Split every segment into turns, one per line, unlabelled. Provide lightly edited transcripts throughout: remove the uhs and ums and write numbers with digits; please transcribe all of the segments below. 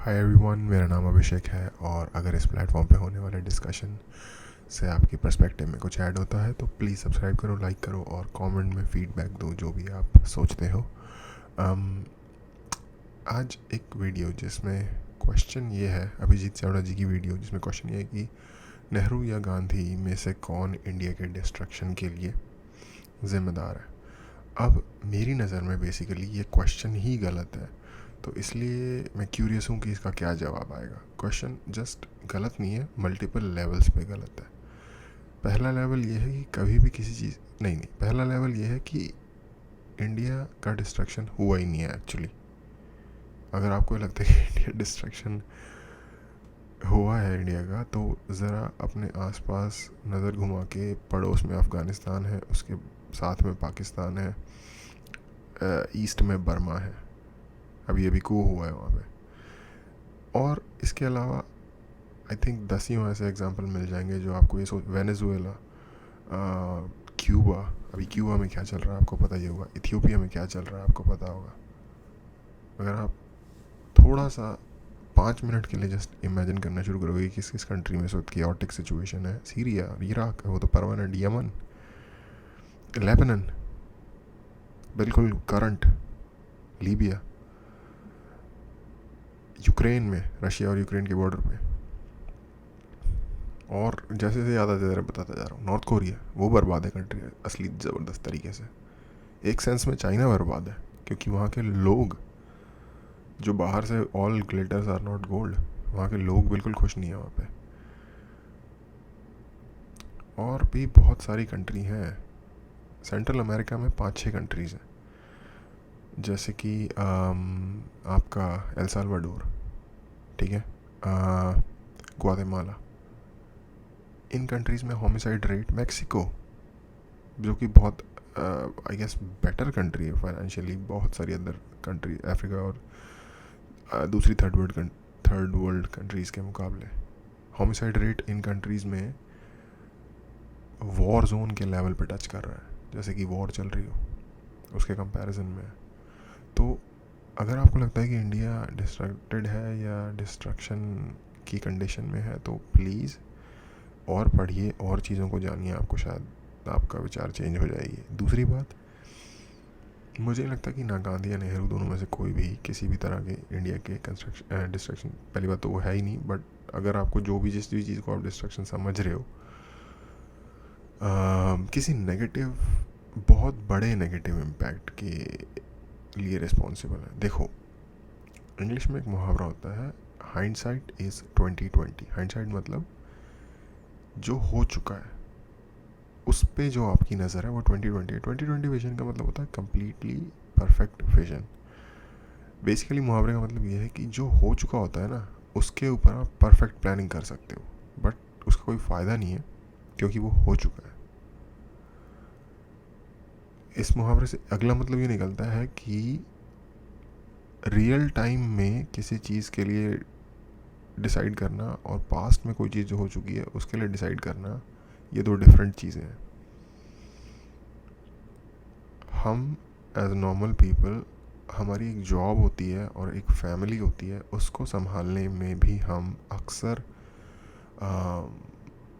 Hi everyone, मेरा नाम अभिषेक है और अगर इस प्लेटफॉर्म पे होने वाले डिस्कशन से आपकी पर्सपेक्टिव में कुछ ऐड होता है तो प्लीज़ सब्सक्राइब करो, लाइक करो और कमेंट में फीडबैक दो जो भी आप सोचते हो। आज एक वीडियो जिसमें क्वेश्चन ये है, अभिजीत चावड़ा जी की वीडियो जिसमें क्वेश्चन ये है कि नेहरू या गांधी में से कौन इंडिया के डिस्ट्रक्शन के लिए ज़िम्मेदार है। अब मेरी नज़र में बेसिकली ये क्वेश्चन ही गलत है, तो इसलिए मैं क्यूरियस हूँ कि इसका क्या जवाब आएगा। क्वेश्चन जस्ट गलत नहीं है, मल्टीपल लेवल्स पे गलत है। पहला लेवल ये है कि कभी भी किसी चीज़ नहीं, पहला लेवल ये है कि इंडिया का डिस्ट्रक्शन हुआ ही नहीं है एक्चुअली। अगर आपको लगता है कि इंडिया डिस्ट्रक्शन हुआ है इंडिया का, तो ज़रा अपने आसपास नज़र घुमा के, पड़ोस में अफ़गानिस्तान है, उसके साथ में पाकिस्तान है, ईस्ट में बर्मा है, अभी अभी कू हुआ है वहाँ पे। और इसके अलावा आई थिंक 10 ऐसे एग्जांपल मिल जाएंगे जो आपको ये वेनेजुएला, क्यूबा, अभी क्यूबा में क्या चल रहा है आपको पता ही होगा, इथियोपिया में क्या चल रहा है आपको पता होगा। अगर आप थोड़ा सा 5 मिनट के लिए जस्ट इमेजिन करना शुरू करोगे कि किस किस कंट्री में सब कियोटिक सिचुएशन है, सीरिया, इराक, वो तो परमानेंट, यमन, लेबनन, बिल्कुल करंट, लीबिया, यूक्रेन में, रशिया और यूक्रेन के बॉर्डर पे, और जैसे जैसे याद आते जा रहा बताता जा रहा हूँ, नॉर्थ कोरिया, वो बर्बाद है कंट्री असली ज़बरदस्त तरीके से। एक सेंस में चाइना बर्बाद है क्योंकि वहाँ के लोग, जो बाहर से all glitters are not gold, वहाँ के लोग बिल्कुल खुश नहीं है वहाँ पे। और भी बहुत सारी कंट्री हैं। सेंट्रल अमेरिका में 5-6 कंट्रीज़ हैं, जैसे कि आपका एल साल्वाडोर, ठीक है, ग्वाटेमाला। इन कंट्रीज़ में होमिसाइड रेट, मैक्सिको जो कि बहुत आई गेस बेटर कंट्री है फाइनेंशियली, बहुत सारी अदर कंट्री, अफ्रीका और दूसरी थर्ड वर्ल्ड कंट्रीज़ के मुकाबले होमिसाइड रेट इन कंट्रीज़ में वॉर जोन के लेवल पे टच कर रहा है, जैसे कि वॉर चल रही हो उसके कंपैरिजन में। तो अगर आपको लगता है कि इंडिया डिस्ट्रक्टेड है या डिस्ट्रक्शन की कंडीशन में है, तो प्लीज़ और पढ़िए और चीज़ों को जानिए, आपको शायद आपका विचार चेंज हो जाएगी। दूसरी बात, मुझे नहीं लगता कि ना गांधी या नेहरू दोनों में से कोई भी किसी भी तरह के इंडिया के डिस्ट्रक्शन, पहली बात तो वो है ही नहीं, बट अगर आपको जो भी जिस भी चीज़ को आप डिस्ट्रक्शन समझ रहे हो, किसी नेगेटिव, बहुत बड़े नेगेटिव इम्पैक्ट के लिए रिस्पॉन्सिबल है। देखो, इंग्लिश में एक मुहावरा होता है, हाइंडसाइट इज़ 20/20। हाइंडसाइट मतलब जो हो चुका है उस पे जो आपकी नज़र है वो 20/20 है। 20/20 विजन का मतलब होता है कंप्लीटली परफेक्ट विजन। बेसिकली मुहावरे का मतलब ये है कि जो हो चुका होता है ना, उसके ऊपर आप परफेक्ट प्लानिंग कर सकते हो, बट उसका कोई फ़ायदा नहीं है क्योंकि वो हो चुका है। इस मुहावरे से अगला मतलब ये निकलता है कि रियल टाइम में किसी चीज़ के लिए डिसाइड करना और पास्ट में कोई चीज़ जो हो चुकी है उसके लिए डिसाइड करना, ये दो डिफरेंट चीज़ें हैं। हम एज नॉर्मल पीपल, हमारी एक जॉब होती है और एक फैमिली होती है, उसको संभालने में भी हम अक्सर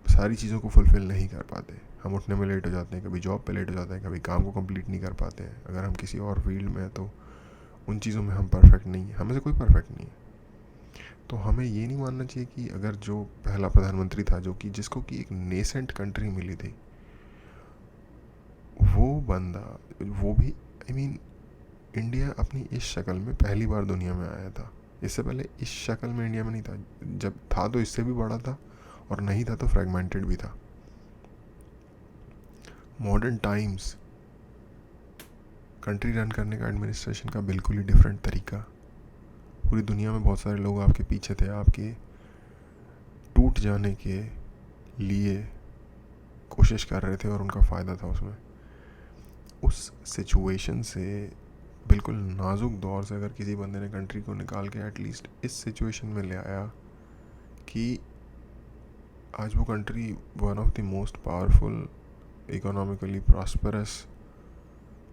सारी चीज़ों को फुलफ़िल नहीं कर पाते। हम उठने में लेट हो जाते हैं, कभी जॉब पे लेट हो जाते हैं, कभी काम को कंप्लीट नहीं कर पाते हैं। अगर हम किसी और फील्ड में हैं तो उन चीज़ों में हम परफेक्ट नहीं हैं, हमें से कोई परफेक्ट नहीं है। तो हमें ये नहीं मानना चाहिए कि अगर जो पहला प्रधानमंत्री था, जो कि जिसको कि एक नेसेंट कंट्री मिली थी, वो बंदा, वो भी आई मीन इंडिया अपनी इस शक्ल में पहली बार दुनिया में आया था। इससे पहले इस शक्ल में इंडिया में नहीं था, जब था तो इससे भी बड़ा था, और नहीं था तो फ्रेगमेंटेड भी था। मॉडर्न टाइम्स, कंट्री रन करने का एडमिनिस्ट्रेशन का बिल्कुल ही डिफरेंट तरीका। पूरी दुनिया में बहुत सारे लोग आपके पीछे थे, आपके टूट जाने के लिए कोशिश कर रहे थे और उनका फ़ायदा था उसमें। उस सिचुएशन से, बिल्कुल नाजुक दौर से, अगर किसी बंदे ने कंट्री को निकाल के एटलीस्ट इस सिचुएशन में ले आया कि आज वो country one of the most powerful, economically prosperous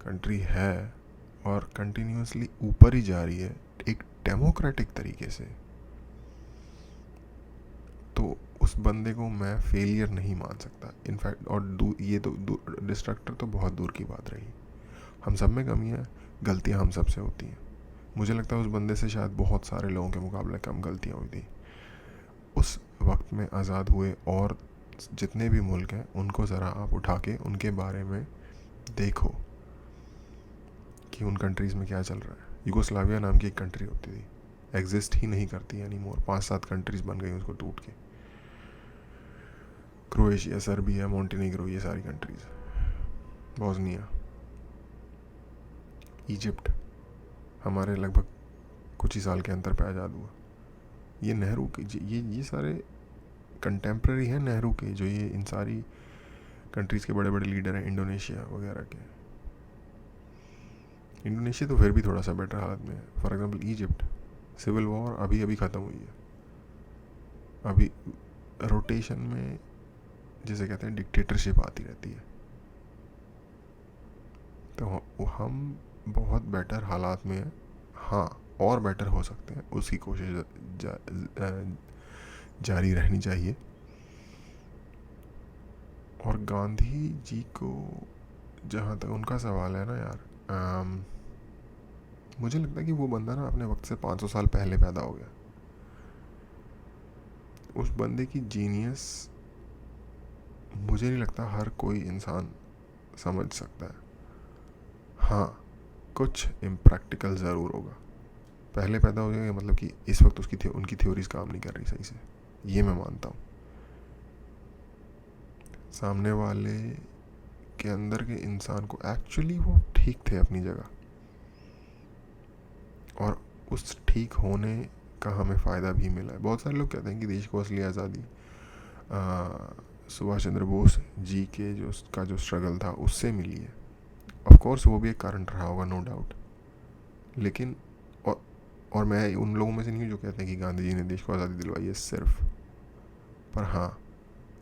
country है और कंटिन्यूसली ऊपर ही जा रही है एक डेमोक्रेटिक तरीके से, उस बंदे को मैं फेलियर नहीं मान सकता इनफैक्ट। और ये तो डिस्ट्रक्टर तो बहुत दूर की बात रही। हम सब में कमियाँ, गलतियाँ हम सब से होती हैं। मुझे लगता है उस बंदे से शायद बहुत सारे लोगों के मुकाबले कम गलतियाँ हुई थी उस वक्त में। आज़ाद हुए और जितने भी मुल्क हैं उनको ज़रा आप उठा के उनके बारे में देखो कि उन कंट्रीज़ में क्या चल रहा है। यूगोस्लाविया नाम की एक कंट्री होती थी, एग्जिस्ट ही नहीं करती एनी मोर। 5-7 कंट्रीज़ बन गई उसको टूट के। क्रोएशिया, सर्बिया, मोंटेनेग्रो, ये सारी कंट्रीज़, बॉस्निया, इजिप्ट हमारे लगभग कुछ ही साल के अंतर पे आज़ाद हुआ। ये नेहरू के ये सारे कंटेम्प्रेरी हैं नेहरू के, जो ये इन सारी कंट्रीज़ के बड़े बड़े लीडर हैं, इंडोनेशिया वगैरह के। इंडोनेशिया तो फिर भी थोड़ा सा बेटर हालत में है। For example Egypt, civil war अभी अभी ख़त्म हुई है। अभी रोटेशन में जिसे कहते हैं डिक्टेटरशिप आती रहती है। तो हम बहुत बेटर हालात में हैं। हाँ, और बेटर हो सकते हैं, उसकी कोशिश जारी रहनी चाहिए। और गांधी जी को जहाँ तक उनका सवाल है ना यार, मुझे लगता है कि वो बंदा ना अपने वक्त से 500 साल पहले पैदा हो गया। उस बंदे की जीनियस मुझे नहीं लगता हर कोई इंसान समझ सकता है। हाँ, कुछ इम्प्रैक्टिकल ज़रूर होगा। पहले पैदा हो जाएगा मतलब कि इस वक्त उनकी थ्योरीज काम नहीं कर रही सही से, ये मैं मानता हूँ। सामने वाले के अंदर के इंसान को एक्चुअली वो ठीक थे अपनी जगह, और उस ठीक होने का हमें फ़ायदा भी मिला है। बहुत सारे लोग कहते हैं कि देश को असली आज़ादी सुभाष चंद्र बोस जी के जो स्ट्रगल था उससे मिली है। ऑफ कोर्स वो भी एक कारण रहा होगा, नो डाउट। लेकिन और मैं उन लोगों में से नहीं हूँ जो कहते हैं कि गांधी जी ने देश को आज़ादी दिलवाई है सिर्फ। पर हाँ,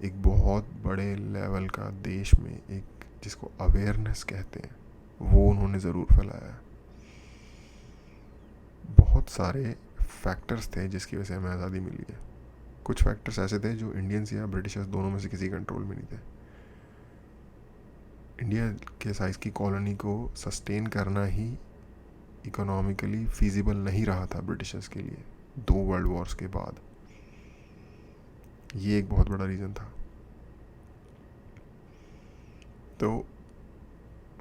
एक बहुत बड़े लेवल का देश में एक जिसको अवेयरनेस कहते हैं वो उन्होंने ज़रूर फैलाया है। बहुत सारे फैक्टर्स थे जिसकी वजह से हमें आज़ादी मिली है। कुछ फैक्टर्स ऐसे थे जो इंडियंस या ब्रिटिशर्स दोनों में से किसी कंट्रोल में नहीं थे। इंडिया के साइज़ की कॉलोनी को सस्टेन करना ही इकोनॉमिकली फीजिबल नहीं रहा था ब्रिटिशर्स के लिए 2 वर्ल्ड वॉर्स के बाद। ये एक बहुत बड़ा रीज़न था। तो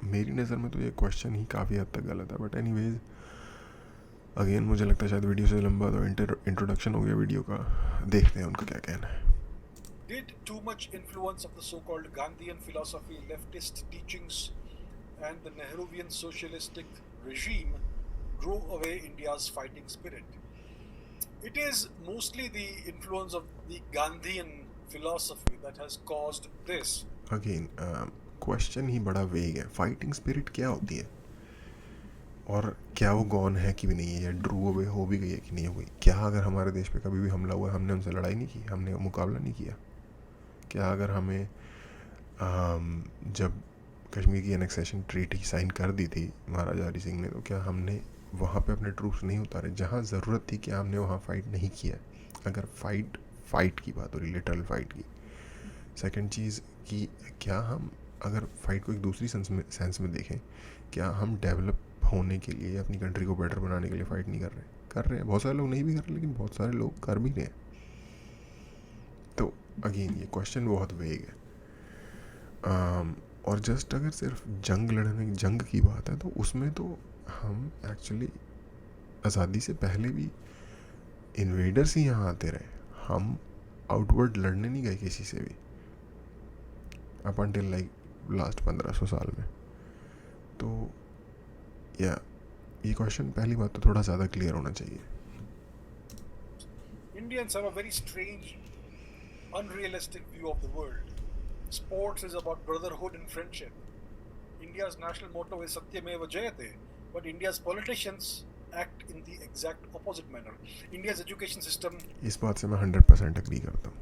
मेरी नज़र में तो ये क्वेश्चन ही काफ़ी हद तक गलत है। बट एनीवेज, अगेन मुझे लगता है शायद वीडियो से लंबा तो इंट्रोडक्शन हो गया वीडियो का। देखते हैं उनका क्या कहना है।
Did too much influence of the so-called Gandhian philosophy, leftist teachings, and the Nehruvian socialistic regime drove away India's fighting spirit? It is mostly the influence of the Gandhian philosophy that has caused this.
Again question ही बड़ा vague है। Fighting spirit क्या होती है, और क्या वो gone है कि भी नहीं है, या ड्रू अवे हो भी गई है कि नहीं हो गई? क्या अगर हमारे देश पे कभी भी हमला हुआ हमने उनसे लड़ाई नहीं की, हमने मुकाबला नहीं किया? क्या अगर हमें जब कश्मीर की एनेक्सेशन ट्रीटी साइन कर दी थी महाराजा हरि सिंह ने, तो क्या हमने वहाँ पे अपने ट्रूप्स नहीं उतारे? जहाँ ज़रूरत थी क्या हमने वहाँ फाइट नहीं किया? अगर फाइट की बात हो रही, लिटरल फाइट की। सेकंड चीज़ कि क्या हम अगर फाइट को एक दूसरी सेंस में देखें, क्या हम डेवलप होने के लिए, अपनी कंट्री को बेटर बनाने के लिए फ़ाइट नहीं कर रहे हैं? बहुत सारे लोग नहीं भी कर रहे, लेकिन बहुत सारे लोग कर भी रहे हैं। तो अगेन ये क्वेश्चन बहुत वेग है। और जस्ट अगर सिर्फ जंग की बात है तो उसमें तो हम एक्चुअली आज़ादी से पहले भी इन्वेडर्स ही यहाँ आते रहे। हम आउटवर्ड लड़ने नहीं गए किसी से भी अप अंटिल लाइक लास्ट 1500 साल में। तो या ये क्वेश्चन पहली बात तो थोड़ा ज़्यादा क्लियर होना चाहिए।
Indians have a very strange, unrealistic view of the world. Sports is about brotherhood and friendship. India's national motto is Satyameva Jayate, but India's politicians act in the exact opposite manner. India's education system,
इस बात से मैं 100% agree करता हूँ।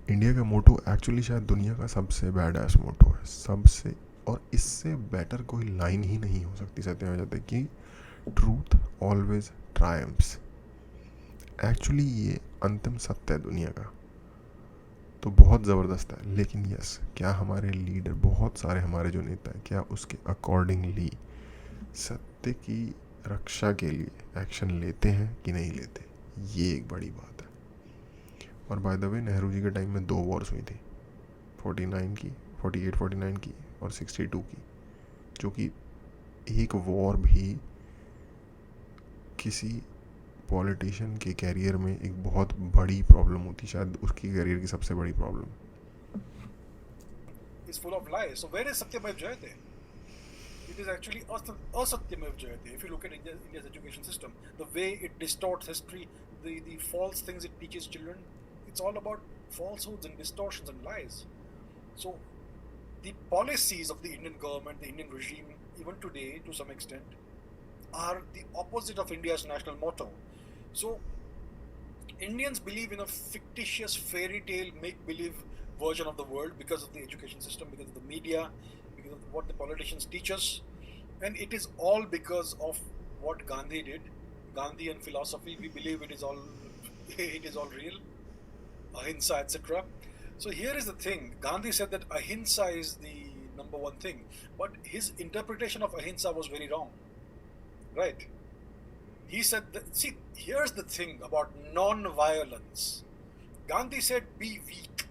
India का मोटो actually शायद दुनिया का सबसे बैड एस मोटो है, सबसे, और इससे बेटर कोई लाइन ही नहीं हो सकती सत्यमेव जयते कि ट्रूथ ऑलवेज ट्रायम्फ्स। एक्चुअली ये अंतिम सत्य है दुनिया का। तो बहुत ज़बरदस्त है। लेकिन यस, क्या हमारे लीडर, बहुत सारे हमारे जो नेता हैं, क्या उसके अकॉर्डिंगली सत्य की रक्षा के लिए एक्शन लेते हैं कि नहीं लेते, ये एक बड़ी बात है। और by the way, Nehru ji के टाइम में 2 वॉर्स हुई थी, 49 की, 48-49 की और 62 की, जो कि एक वॉर भी किसी पॉलिटिशियन के कैरियर में एक बहुत बड़ी प्रॉब्लम होती, शायद उसकी कैरियर की सबसे बड़ी problem.
Is full of lies. So where is Satyamev Jayate? It is actually Asatyamev Jayate. If you look at India's education system, the way it distorts history, the false things it teaches children, it's all about falsehoods and distortions and lies. So the policies of the Indian government, the Indian regime, even today to some extent, are the opposite of India's national motto. So Indians believe in a fictitious fairy tale make believe version of the world because of the education system, because of the media, because of what the politicians teach us. And it is all because of what Gandhi did. Gandhi and philosophy, we believe it is all it is all real. Ahimsa, etc. So here is the thing. Gandhi said that ahimsa is the number one thing, but his interpretation of ahimsa was very wrong. Right? He said that, see, here's the thing about non-violence. Gandhi said be weak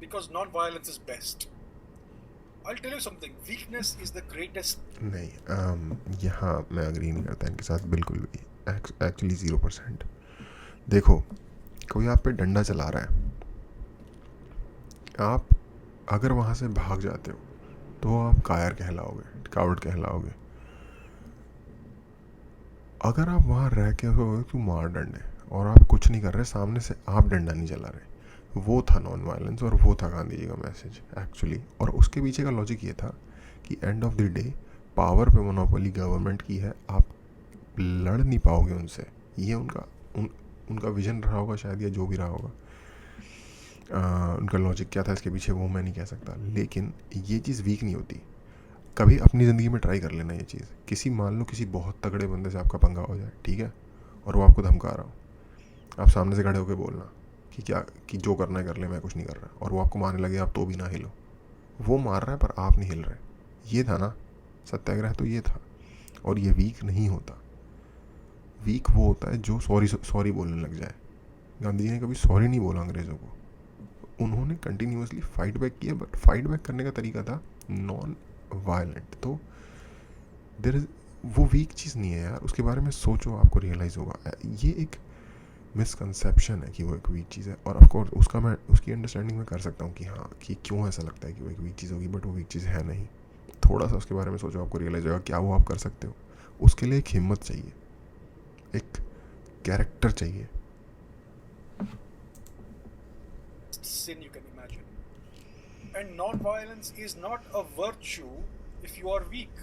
because non-violence is best. I'll tell you something, weakness is the greatest.
नहीं, यहाँ मैं agree नहीं करता इनके साथ बिल्कुल भी, actually 0%। देखो, कोई आप पे डंडा चला रहा है, आप अगर वहाँ से भाग जाते हो तो आप कायर कहलाओगे, कावड़ कहलाओगे। अगर आप वहाँ रह के हो तो मार डंडे और आप कुछ नहीं कर रहे, सामने से आप डंडा नहीं चला रहे, वो था नॉन वायलेंस और वो था गांधी जी का मैसेज एक्चुअली। और उसके पीछे का लॉजिक ये था कि end of the day power पे मोनोपोली गवर्नमेंट की है, आप लड़ नहीं पाओगे उनसे, ये उनका विजन रहा होगा शायद, या जो भी रहा होगा। उनका लॉजिक क्या था इसके पीछे वो मैं नहीं कह सकता, लेकिन ये चीज़ वीक नहीं होती। कभी अपनी ज़िंदगी में ट्राई कर लेना ये चीज़, मान लो किसी बहुत तगड़े बंदे से आपका पंगा हो जाए, ठीक है, और वो आपको धमका रहा हो, आप सामने से खड़े होकर बोलना कि जो करना है कर ले, मैं कुछ नहीं कर रहा, और वो आपको मारने लगे, आप तो भी ना हिलो। वो मार रहा है पर आप नहीं हिल रहे, ये था ना सत्याग्रह, तो ये था। और ये वीक नहीं होता, वीक वो होता है जो सॉरी बोलने लग जाए। गांधी जी ने कभी सॉरी नहीं बोला अंग्रेज़ों को, उन्होंने कंटिन्यूसली फाइट बैक किया, बट फाइट बैक करने का तरीका था नॉन वायलेंट। तो देयर इज, वो वीक चीज़ नहीं है यार, उसके बारे में सोचो, आपको रियलाइज़ होगा। ये एक मिसकंसेप्शन है कि वो एक वीक चीज़ है, और ऑफकोर्स उसकी अंडरस्टैंडिंग मैं कर सकता हूँ कि हाँ, कि क्यों ऐसा लगता है कि वो एक वीक चीज़ होगी, बट वो वीक चीज़ है नहीं। थोड़ा सा उसके बारे में सोचो, आपको रियलाइज़ होगा क्या वो आप कर सकते हो। उसके लिए एक हिम्मत चाहिए, एक कैरेक्टर चाहिए।
Sin you can imagine. And non-violence is not a virtue if you are weak.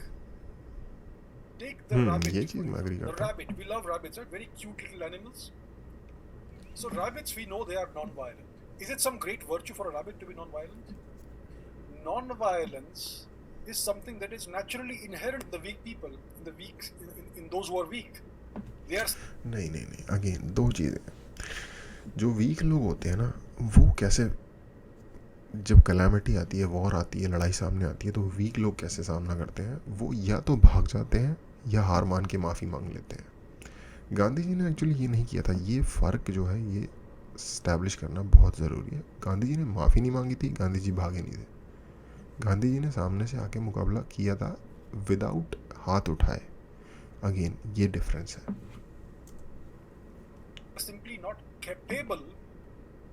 Take the rabbit.
ये चीज़ मैं एग्री
The
करता हूँ।
rabbit. We love rabbits, right? Very cute little animals. So rabbits, we know they are non-violent. Is it some great virtue for a rabbit to be non-violent? Non-violence is something that is naturally inherent in the weak people, in those who are weak. They are.
नहीं, again दो चीज़ें। जो week लोग होते हैं ना, वो कैसे, जब कलामिटी आती है, वॉर आती है, लड़ाई सामने आती है, तो वीक लोग कैसे सामना करते हैं, वो या तो भाग जाते हैं या हार मान के माफ़ी मांग लेते हैं। गांधी जी ने एक्चुअली ये नहीं किया था, ये फ़र्क जो है ये इस्टेब्लिश करना बहुत ज़रूरी है। गांधी जी ने माफ़ी नहीं मांगी थी, गांधी जी भागे नहीं थे, गांधी जी ने सामने से आके मुकाबला किया था विदाउट हाथ उठाए। अगेन ये डिफरेंस है।
Simply not capable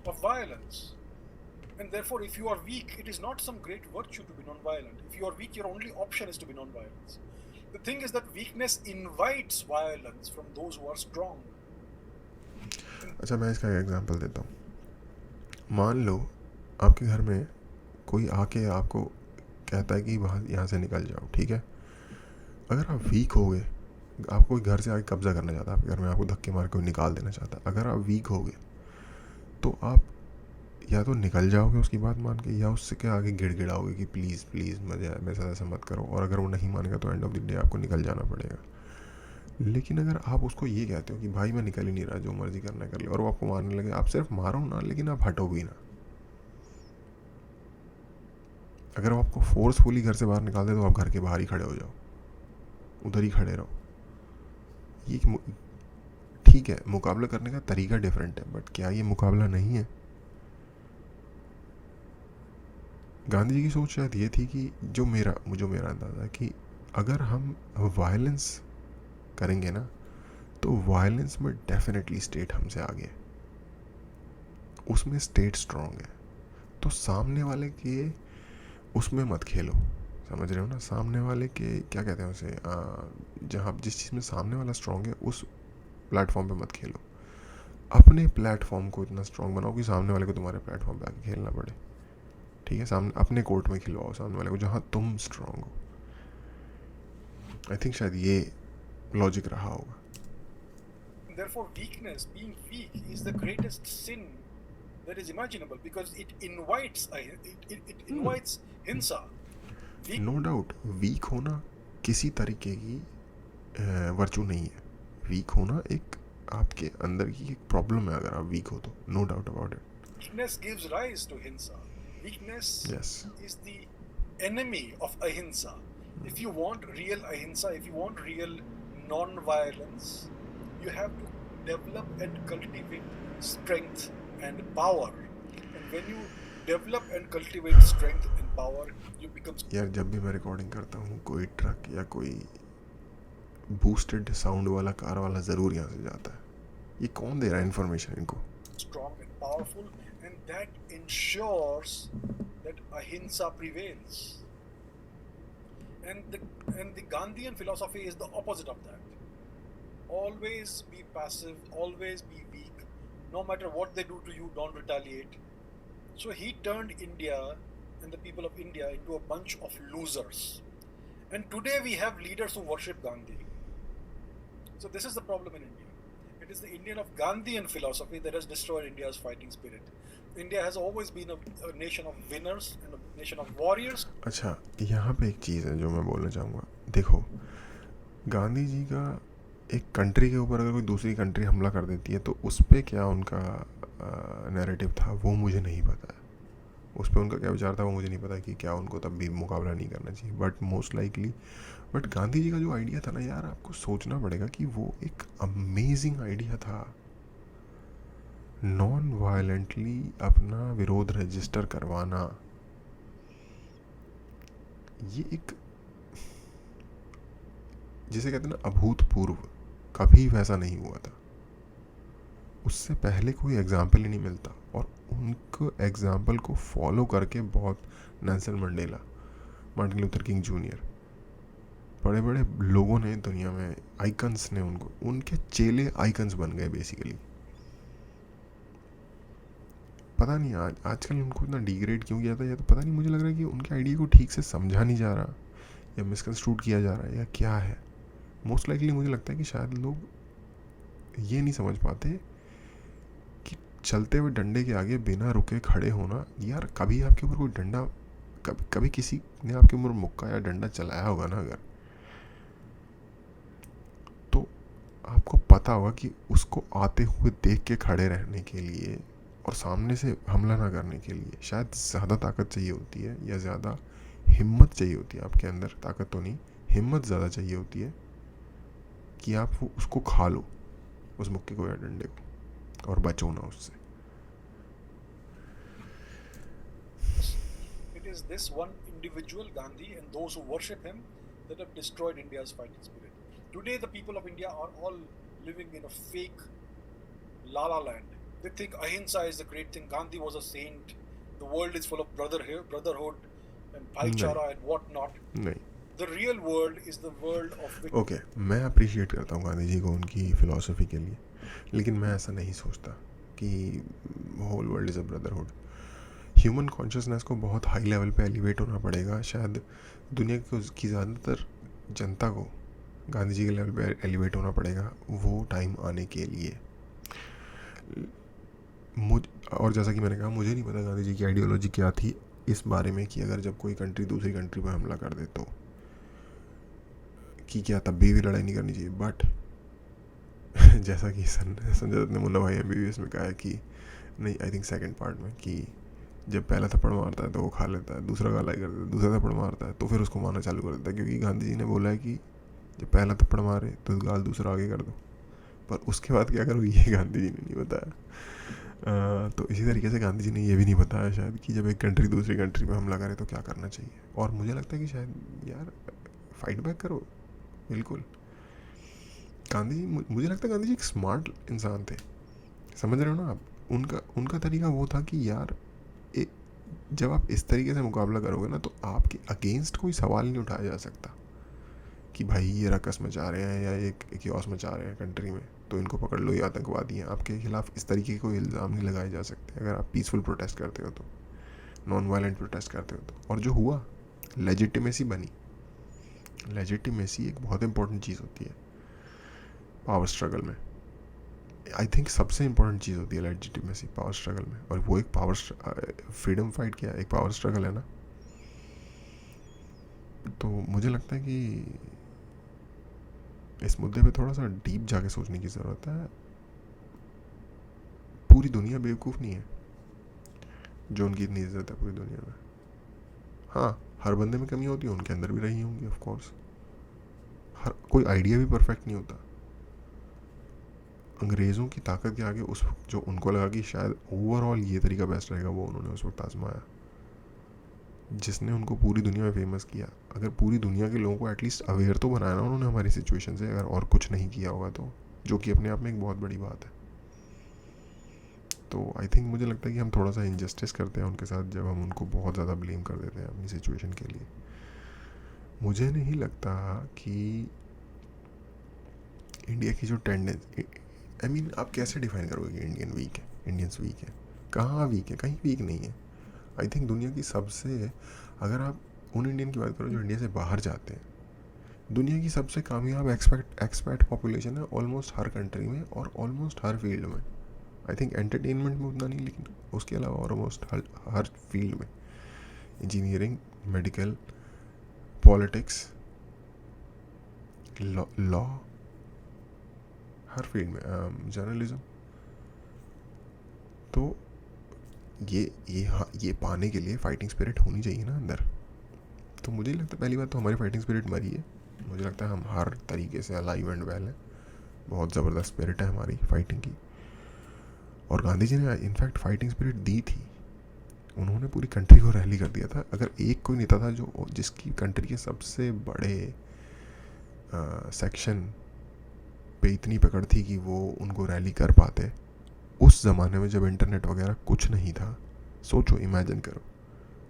of violence. And therefore, if you are weak, it is not some great virtue to be non-violent. If you are weak, your only option is to be non-violence. The thing is that weakness invites violence from those who are strong.
अच्छा, मैं इसका एक example देता हूँ। मान लो आपके घर में कोई आके आपको कहता है कि यहाँ से निकल जाओ, ठीक है। अगर आप वीक हो गए, आपको कोई घर से आके कब्जा करना चाहता है आपके घर में, आपको धक्के मार कोई निकाल देना चाहता है, अगर आप वीक हो गए तो आप या तो निकल जाओगे उसकी बात मान के, या उससे के आगे गिड़गिड़ाओगे कि प्लीज़ मेरे साथ ऐसा मत करो। और अगर वो नहीं मानेगा तो एंड ऑफ द डे आपको निकल जाना पड़ेगा। लेकिन अगर आप उसको ये कहते हो कि भाई मैं निकल ही नहीं रहा, जो मर्जी करना कर ले, और वो आपको मारने लगे, आप सिर्फ मारो ना, लेकिन आप हटो भी ना, अगर वो आपको फोर्सफुली घर से बाहर निकाल दे तो आप घर के बाहर ही खड़े हो जाओ, उधर ही खड़े रहो। ये ठीक है, मुकाबला करने का तरीका डिफरेंट है, बट क्या ये मुकाबला नहीं है? गांधी जी की सोच शायद ये थी कि जो मेरा अंदाज़ा है कि अगर हम वायलेंस करेंगे ना, तो वायलेंस में डेफिनेटली स्टेट हमसे आगे है, उसमें स्टेट स्ट्रांग है। तो सामने वाले के उसमें मत खेलो, समझ रहे हो ना? सामने वाले के क्या कहते हैं उसे, जहाँ जिस चीज़ में सामने वाला स्ट्रांग है उस प्लेटफॉर्म पे मत खेलो। अपने प्लेटफॉर्म को इतना स्ट्रांग बनाओ कि सामने वाले को तुम्हारे प्लेटफॉर्म पे आके खेलना पड़े। ठीक है, सामने अपने कोर्ट में खिलवाओ सामने वाले को जहाँ तुम स्ट्रांग हो। आई थिंक शायद ये लॉजिक रहा होगा।
Therefore, weakness, being weak, is the greatest sin that is imaginable because it invites hinsa.
No doubt, weak होना किसी तरीके की वर्चू नहीं है। वीक होना एक आपके अंदर की एक प्रॉब्लम है, अगर आप वीक हो तो, no doubt about it.
Weakness gives rise to hinsa. Weakness
Yes.
is the enemy of ahimsa. If you want real ahimsa, if you want real non-violence, you have to develop and cultivate strength and power. And when you develop and cultivate strength and power, you become
यार जब भी मैं recording करता हूँ कोई truck या कोई boosted sound वाला कार वाला ज़रूर यहाँ से जाता है। ये कौन दे रहा है इन्फॉर्मेशन इनको?
strong and powerful, and that ensures that ahimsa prevails. And the Gandhian philosophy is the opposite of that. Always be passive, always be weak. No matter what they do to you, don't retaliate. So he turned India and the people of India into a bunch of losers. And today we have leaders who worship Gandhi. So this is the problem in India. It is the Indian of Gandhian philosophy that has destroyed India's fighting spirit. India has always been a nation of winners and a nation of warriors.
अच्छा, यहाँ पे एक चीज़ है जो मैं बोलना चाहूँगा। देखो, गांधी जी का एक कंट्री के ऊपर अगर कोई दूसरी कंट्री हमला कर देती है तो उस पर क्या उनका नैरेटिव था वो मुझे नहीं पता है। उस पर उनका क्या विचार था वो मुझे नहीं पता कि क्या उनको तब भी मुकाबला नहीं करना चाहिए, but most likely. But Gandhi ji का जो आइडिया था ना यार, आपको सोचना पड़ेगा कि वो एक अमेजिंग आइडिया था। नॉन वायलेंटली अपना विरोध रजिस्टर करवाना, ये एक जिसे कहते हैं ना अभूतपूर्व, कभी वैसा नहीं हुआ था। उससे पहले कोई एग्जाम्पल ही नहीं मिलता, और उनको एग्जाम्पल को फॉलो करके बहुत Nelson Mandela, Martin Luther king junior, बड़े बड़े लोगों ने दुनिया में, आइकन्स ने उनको, उनके चेले आइकन्स बन गए बेसिकली। पता नहीं आजकल उनको इतना डिग्रेड क्यों किया था, या तो पता नहीं, मुझे लग रहा है कि उनके आइडिया को ठीक से समझा नहीं जा रहा या मिसकंस्ट्रूड किया जा रहा है या क्या है। मोस्ट लाइकली मुझे लगता है कि शायद लोग ये नहीं समझ पाते कि चलते हुए डंडे के आगे बिना रुके खड़े होना। यार कभी आपके ऊपर कोई डंडा, कभी किसी ने आपके ऊपर मुक्का या डंडा चलाया होगा ना अगर, तो आपको पता होगा कि उसको आते हुए देख के खड़े रहने के लिए और सामने से हमला ना करने के लिए शायद ज़्यादा ताकत चाहिए होती है, या ज़्यादा हिम्मत चाहिए होती है आपके अंदर। ताकत तो नहीं, हिम्मत ज़्यादा चाहिए होती है कि आप वो उसको खा लो, उस मुक्के को या डंडे को, और बचो ना उससे।
It is this one individual, Gandhi, and those who worship him that have destroyed India's fighting spirit. Today, the people of India are all living in a fake la la land. They think ahimsa is the great thing. Gandhi was a saint. The world is full of brotherhood and bhaichara and whatnot.
नहीं,
The real world is the world of
okay, मैं appreciate करता हूँ गांधी जी को उनकी philosophy के लिए, लेकिन मैं ऐसा नहीं सोचता कि whole world is a brotherhood. Human consciousness को बहुत हाई लेवल पे एलिवेट होना पड़ेगा, शायद दुनिया की ज़्यादातर जनता को गांधी जी के लेवल पे एलिवेट होना पड़ेगा वो टाइम आने के लिए। और जैसा कि मैंने कहा, मुझे नहीं पता गांधी जी की आइडियोलॉजी क्या थी इस बारे में कि अगर जब कोई कंट्री दूसरी कंट्री पर हमला कर दे तो कि क्या तब भी लड़ाई नहीं करनी चाहिए। बट जैसा कि संजय दत्त ने मुन्ना भाई MBBS में कहा है कि नहीं, आई थिंक सेकंड पार्ट में, कि जब पहला थप्पड़ मारता है तो वो खा लेता है, दूसरा गाला कर देता है, दूसरा थप्पड़ मारता है तो फिर उसको मारना चालू कर देता है, क्योंकि गांधी जी ने बोला है कि जब पहला थप्पड़ मारे तो गाल दूसरा आगे कर दो। पर उसके बाद क्या करो, ये गांधी जी ने नहीं बताया। तो इसी तरीके से गांधी जी ने ये भी नहीं बताया शायद कि जब एक कंट्री दूसरी कंट्री पे हमला करे तो क्या करना चाहिए। और मुझे लगता है कि शायद यार फाइट बैक करो, बिल्कुल। गांधी जी, मुझे लगता है गांधी जी एक स्मार्ट इंसान थे, समझ रहे हो ना आप। उनका उनका तरीका वो था कि यार जब आप इस तरीके से मुकाबला करोगे ना तो आपके अगेंस्ट कोई सवाल नहीं उठाया जा सकता कि भाई ये रकस मचा रहे हैं या ये क्योस मचा रहे हैं कंट्री में, तो इनको पकड़ लो, ये आतंकवादी हैं। आपके खिलाफ इस तरीके के कोई इल्ज़ाम नहीं लगाए जा सकते अगर आप पीसफुल प्रोटेस्ट करते हो तो, नॉन वायलेंट प्रोटेस्ट करते हो तो। और जो हुआ, लेजिटिमेसी बनी। लेजिटिमेसी एक बहुत इंपॉर्टेंट चीज़ होती है पावर स्ट्रगल में। आई थिंक सबसे इंपॉर्टेंट चीज़ होती है लेजिटिमेसी पावर स्ट्रगल में। और वो एक पावर फ्रीडम फाइट क्या है, एक पावर स्ट्रगल है ना। तो मुझे लगता है कि इस मुद्दे पे थोड़ा सा डीप जाके सोचने की ज़रूरत है। पूरी दुनिया बेवकूफ़ नहीं है जो उनकी इतनी इज्जत है पूरी दुनिया में। हाँ, हर बंदे में कमी होती है, उनके अंदर भी रही होंगी ऑफ कोर्स। हर कोई आइडिया भी परफेक्ट नहीं होता। अंग्रेज़ों की ताकत के आगे उस जो उनको लगा कि शायद ओवरऑल ये तरीका बेस्ट रहेगा, वो उन्होंने उस वक्त आजमाया, जिसने उनको पूरी दुनिया में फेमस किया। अगर पूरी दुनिया के लोगों को एटलीस्ट अवेयर तो बनाया ना उन्होंने हमारी सिचुएशन से, अगर और कुछ नहीं किया होगा तो, जो कि अपने आप में एक बहुत बड़ी बात है। तो आई थिंक मुझे लगता है कि हम थोड़ा सा इनजस्टिस करते हैं उनके साथ जब हम उनको बहुत ज़्यादा ब्लेम कर देते हैं अपनी सिचुएशन के लिए। मुझे नहीं लगता कि इंडिया की जो टेंडेंसी, आई मीन आप कैसे डिफाइन करोगे कि इंडियन वीक है, इंडियंस वीक है? कहाँ वीक है? कहीं वीक नहीं है। आई थिंक दुनिया की सबसे, अगर आप उन इंडियन की बात करो जो इंडिया से बाहर जाते हैं, दुनिया की सबसे कामयाब एक्सपैट पॉपुलेशन है ऑलमोस्ट हर कंट्री में और ऑलमोस्ट हर फील्ड में। आई थिंक एंटरटेनमेंट में उतना नहीं, लेकिन उसके अलावा ऑलमोस्ट हर फील्ड में, इंजीनियरिंग, मेडिकल, पॉलिटिक्स, लॉ, हर फील्ड में, जर्नलिज्म। तो ये पाने के लिए फाइटिंग स्पिरिट होनी चाहिए ना अंदर। तो मुझे लगता है पहली बात तो हमारी फाइटिंग स्पिरिट मरी है। मुझे लगता है हम हर तरीके से अलाइव एंड वेल हैं, बहुत ज़बरदस्त स्पिरिट है हमारी फाइटिंग की। और गांधी जी ने इनफैक्ट फाइटिंग स्पिरिट दी थी, उन्होंने पूरी कंट्री को रैली कर दिया था। अगर एक कोई नेता था जो जिसकी कंट्री के सबसे बड़े सेक्शन पे इतनी पकड़ थी कि वो उनको रैली कर पाते उस ज़माने में जब इंटरनेट वगैरह कुछ नहीं था। सोचो, इमेजिन करो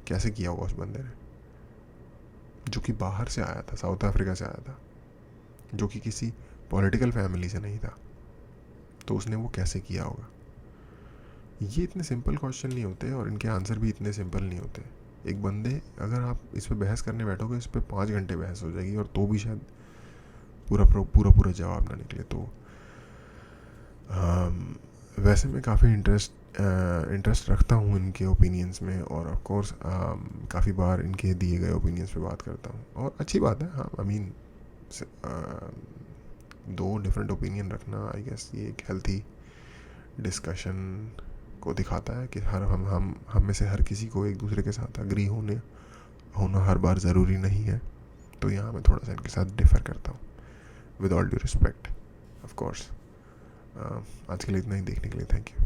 कैसे किया होगा उस बंदे ने, जो कि बाहर से आया था, साउथ अफ्रीका से आया था, जो कि किसी पॉलिटिकल फैमिली से नहीं था। तो उसने वो कैसे किया होगा? ये इतने सिंपल क्वेश्चन नहीं होते और इनके आंसर भी इतने सिंपल नहीं होते। एक बंदे, अगर आप इस पर बहस करने बैठोगे, इस पर 5 घंटे बहस हो जाएगी और तो भी शायद पूरा जवाब ना निकले। तो वैसे मैं काफ़ी इंटरेस्ट रखता हूँ इनके ओपिनियंस में, और ऑफ कोर्स काफ़ी बार इनके दिए गए ओपिनियंस पे बात करता हूँ, और अच्छी बात है। हाँ, आई मीन दो डिफरेंट ओपिनियन रखना, आई गेस ये एक हेल्थी डिस्कशन को दिखाता है कि हम में से हर किसी को एक दूसरे के साथ अग्री होना हर बार ज़रूरी नहीं है। तो यहाँ मैं थोड़ा सा इनके साथ डिफ़र करता हूँ, with all due respect of course. आज के लिए इतना ही। देखने के लिए थैंक यू।